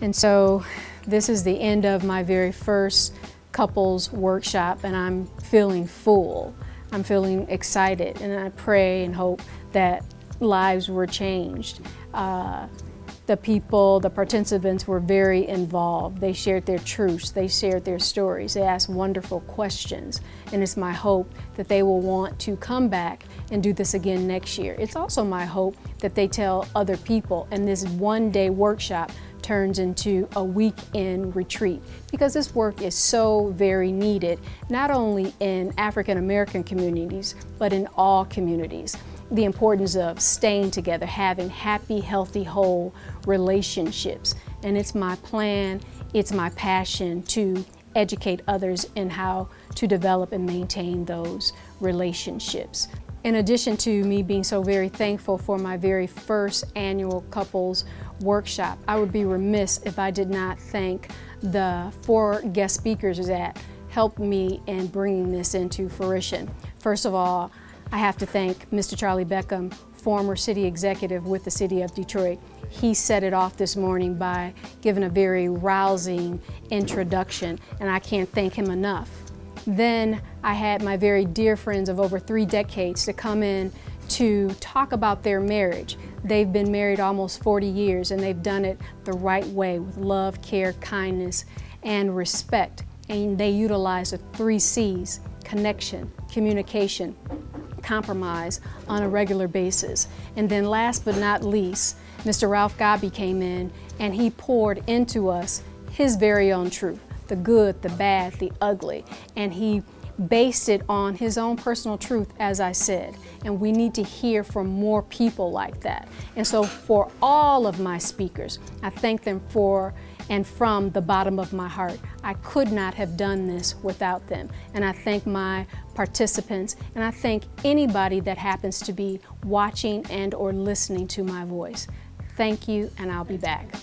And so this is the end of my very first couples workshop, and I'm feeling full. I'm feeling excited, and I pray and hope that lives were changed. The people, the participants were very involved. They shared their truths, they shared their stories, they asked wonderful questions, and it's my hope that they will want to come back and do this again next year. It's also my hope that they tell other people, and this one-day workshop turns into a weekend retreat, because this work is so very needed, not only in African American communities, but in all communities. The importance of staying together, having happy, healthy, whole relationships. And it's my plan, it's my passion to educate others in how to develop and maintain those relationships. In addition to me being so very thankful for my very first annual couples workshop, I would be remiss if I did not thank the 4 guest speakers that helped me in bringing this into fruition. First of all, I have to thank Mr. Charlie Beckham, former city executive with the city of Detroit. He set it off this morning by giving a very rousing introduction, and I can't thank him enough. Then I had my very dear friends of over 3 decades to come in to talk about their marriage. They've been married almost 40 years, and they've done it the right way with love, care, kindness, and respect. And they utilize the 3 C's: connection, communication, compromise on a regular basis. And then last but not least, Mr. Ralph Gabi came in and he poured into us his very own truth, the good, the bad, the ugly, and he based it on his own personal truth, as I said, and we need to hear from more people like that. And so for all of my speakers, I thank them for and from the bottom of my heart. I could not have done this without them. And I thank my participants, and I thank anybody that happens to be watching and or listening to my voice. Thank you, and I'll be back.